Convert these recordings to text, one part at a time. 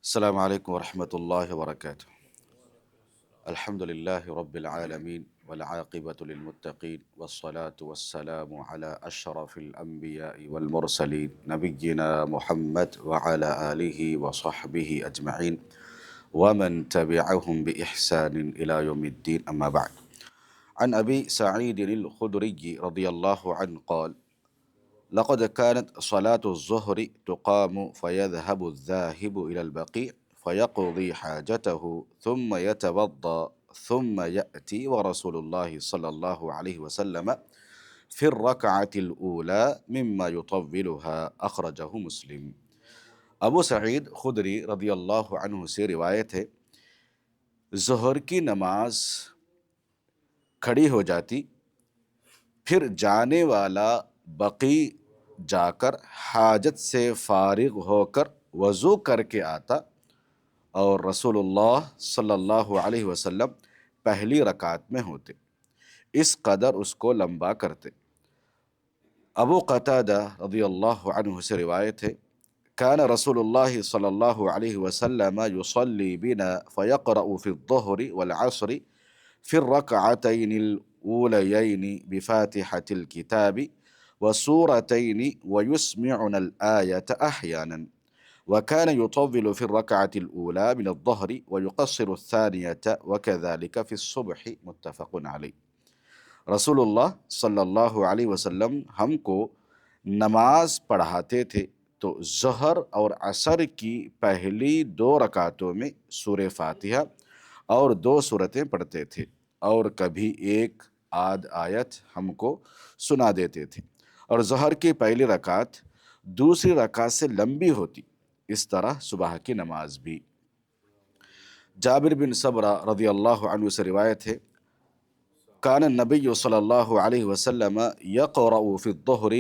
السلام عليكم ورحمة الله وبركاته. الحمد لله رب العالمين والعاقبة للمتقين والصلاة والسلام على أشرف الأنبياء والمرسلين نبينا محمد وعلى آله وصحبه أجمعين ومن تبعهم بإحسان إلى يوم الدين، أما بعد. عن أبي سعيد الخدري رضي الله عنه قال: لقد كانت صلاة الظهر تقام فيذهب الذاهب إلى البقيع فيقضي حاجته ثم يتوضأ ثم يأتي ورسول الله صلى الله عليه وسلم في الركعة الأولى مما يطولها، أخرجه مسلم۔ ابو سعید خدری رضی اللہ عنہ سے روایت ہے، ظہر کی نماز کھڑی ہو جاتی، پھر جانے والا بقیع جا کر حاجت سے فارغ ہو کر وضو کر کے آتا اور رسول اللہ صلی اللہ علیہ وسلم پہلی رکعت میں ہوتے، اس قدر اس کو لمبا کرتے۔ ابو قتادہ رضی اللہ عنہ سے روایت ہے، كان رسول الله صلى الله عليه وسلم يصلي بنا فيقرأ في الظهر والعصر في الركعتين الأوليين بفاتحة الكتاب وسورتين ويسمعنا الآية أحيانا، وكان يطول في الركعة الأولى من الظهر ويقصر الثانية وكذلك في الصبح، متفق عليه۔ رسول اللہ صلی اللہ علیہ وسلم ہم کو نماز پڑھاتے تھے تو ظہر اور عصر کی پہلی 2 رکعتوں میں سورہ فاتحہ اور 2 سورتیں پڑھتے تھے، اور کبھی ایک آدھ آیت ہم کو سنا دیتے تھے، اور ظہر کی پہلی رکعت دوسری رکعت سے لمبی ہوتی، اس طرح صبح کی نماز بھی۔ جابر بن سمرہ رضی اللہ عنہ سے روایت ہے، كان النبي صلى الله عليه وسلم يقرأ في الظهر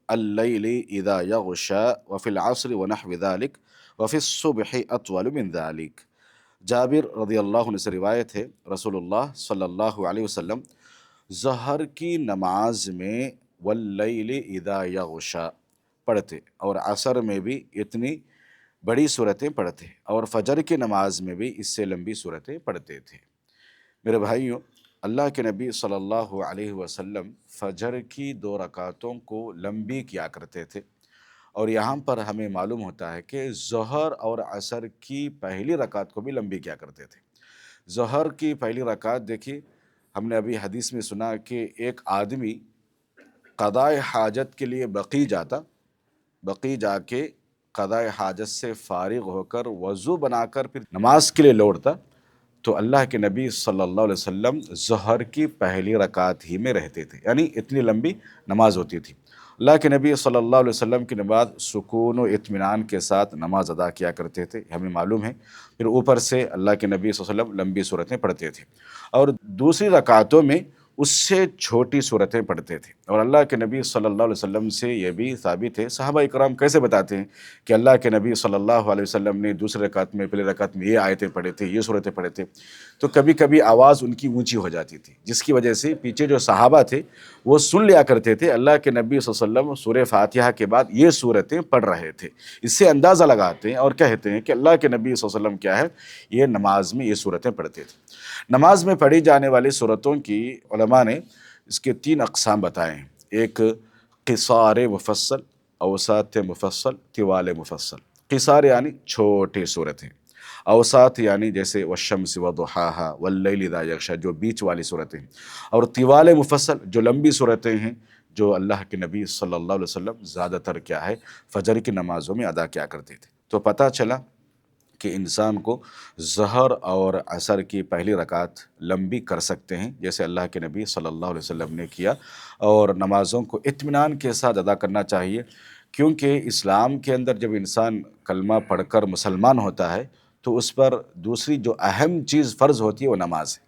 الليل إذا يغشى وفي العصر ونحو ذلك وفي الصبح أطول من ذلك۔ جابر رضی اللہ عنہ سے روایت ہے، رسول اللہ صلی اللہ علیہ وسلم ظہر کی نماز میں واللیل اذا یغشا پڑھتے، اور عصر میں بھی اتنی بڑی صورتیں پڑھتے، اور فجر کی نماز میں بھی اس سے لمبی صورتیں پڑھتے تھے۔ میرے بھائیوں، اللہ کے نبی صلی اللہ علیہ وسلم فجر کی 2 رکعتوں کو لمبی کیا کرتے تھے، اور یہاں پر ہمیں معلوم ہوتا ہے کہ ظہر اور عصر کی پہلی رکعت کو بھی لمبی کیا کرتے تھے۔ ظہر کی پہلی رکعت دیکھیے، ہم نے ابھی حدیث میں سنا کہ ایک آدمی قضاء حاجت کے لیے بقیع جاتا، بقیع جا کے قضاء حاجت سے فارغ ہو کر وضو بنا کر پھر نماز کے لیے لوٹتا، تو اللہ کے نبی صلی اللہ علیہ وسلم ظہر کی پہلی رکعت ہی میں رہتے تھے، یعنی اتنی لمبی نماز ہوتی تھی۔ اللہ کے نبی صلی اللہ علیہ وسلم کی نماز سکون و اطمینان کے ساتھ نماز ادا کیا کرتے تھے، ہمیں معلوم ہے۔ پھر اوپر سے اللہ کے نبی صلی اللہ علیہ وسلم لمبی صورتیں پڑھتے تھے، اور دوسری رکعتوں میں اس سے چھوٹی صورتیں پڑھتے تھے، اور اللہ کے نبی صلی اللہ علیہ وسلم سے یہ بھی ثابت ہے۔ صحابہ اکرام کیسے بتاتے ہیں کہ اللہ کے نبی صلی اللہ علیہ وسلم نے دوسرے رکعت میں، پہلے رکعت میں یہ آیتیں پڑھے تھے، یہ صورتیں پڑھے تھے، تو کبھی کبھی آواز ان کی اونچی ہو جاتی تھی، جس کی وجہ سے پیچھے جو صحابہ تھے وہ سن لیا کرتے تھے اللہ کے نبی صلی اللہ علیہ وسلم سورہ فاتحہ کے بعد یہ صورتیں پڑھ رہے تھے۔ اس سے اندازہ لگاتے ہیں اور کہتے ہیں کہ اللہ کے نبی صلی اللہ علیہ وسلم کیا ہے، یہ نماز میں یہ صورتیں پڑھتے تھے۔ نماز میں پڑھی جانے والی صورتوں کی علماء نے اس کے 3 اقسام بتائے ہیں، ایک قصار مفصل، اوساط مفصل، طوال مفصل۔ قصار یعنی چھوٹی صورتیں، اوساط یعنی جیسے والشمس وضحاہا واللیل اذا یغشی جو بیچ والی صورتیں ہیں، اور طوال مفصل جو لمبی صورتیں ہیں، جو اللہ کے نبی صلی اللہ علیہ وسلم زیادہ تر کیا ہے فجر کی نمازوں میں ادا کیا کرتے تھے۔ تو پتہ چلا کہ انسان کو ظہر اور عصر کی پہلی رکعت لمبی کر سکتے ہیں، جیسے اللہ کے نبی صلی اللہ علیہ وسلم نے کیا، اور نمازوں کو اطمینان کے ساتھ ادا کرنا چاہیے، کیونکہ اسلام کے اندر جب انسان کلمہ پڑھ کر مسلمان ہوتا ہے تو اس پر دوسری جو اہم چیز فرض ہوتی ہے وہ نماز ہے۔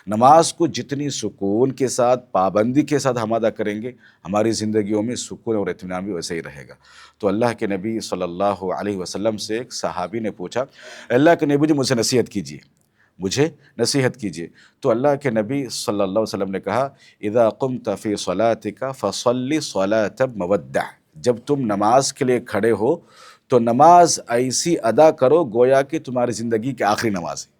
نماز کو جتنی سکون کے ساتھ، پابندی کے ساتھ ہم ادا کریں گے، ہماری زندگیوں میں سکون اور اطمینان بھی ویسے ہی رہے گا۔ تو اللہ کے نبی صلی اللہ علیہ وسلم سے ایک صحابی نے پوچھا، اللہ کے نبی جی مجھے نصیحت کیجیے، مجھے نصیحت کیجیے۔ تو اللہ کے نبی صلی اللہ علیہ وسلم نے کہا، اذا قمت فی صلاتک فصلی صلاۃ مودع، جب تم نماز کے لیے کھڑے ہو تو نماز ایسی ادا کرو گویا کہ تمہاری زندگی کی آخری نماز ہے،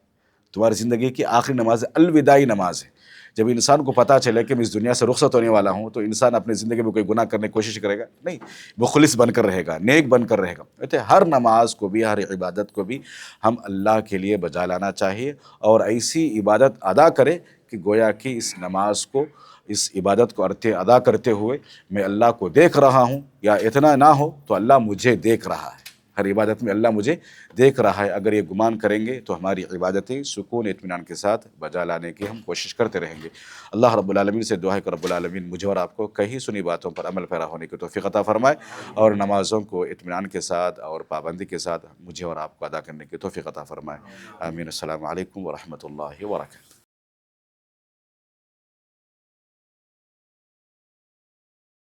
تمہاری زندگی کی آخری نماز ہے، الوداعی نماز ہے۔ جب انسان کو پتہ چلے کہ میں اس دنیا سے رخصت ہونے والا ہوں تو انسان اپنی زندگی میں کوئی گناہ کرنے کی کوشش کرے گا نہیں، مخلص بن کر رہے گا، نیک بن کر رہے گا۔ کہتے ہیں ہر نماز کو بھی، ہر عبادت کو بھی ہم اللہ کے لیے بجا لانا چاہیے، اور ایسی عبادت ادا کرے کہ گویا کہ اس نماز کو، اس عبادت کو ادا کرتے ہوئے میں اللہ کو دیکھ رہا ہوں، یا اتنا نہ ہو تو اللہ مجھے دیکھ رہا ہے، ہر عبادت میں اللہ مجھے دیکھ رہا ہے۔ اگر یہ گمان کریں گے تو ہماری عبادتیں سکون اطمینان کے ساتھ بجا لانے کی ہم کوشش کرتے رہیں گے۔ اللہ رب العالمین سے دعا ہے کہ رب العالمین مجھے اور آپ کو کہیں سنی باتوں پر عمل پیرا ہونے کی توفیق عطا فرمائے، اور نمازوں کو اطمینان کے ساتھ اور پابندی کے ساتھ مجھے اور آپ کو ادا کرنے کی توفیق عطا فرمائے۔ آمین۔ السلام علیکم ورحمۃ اللہ وبرکاتہ۔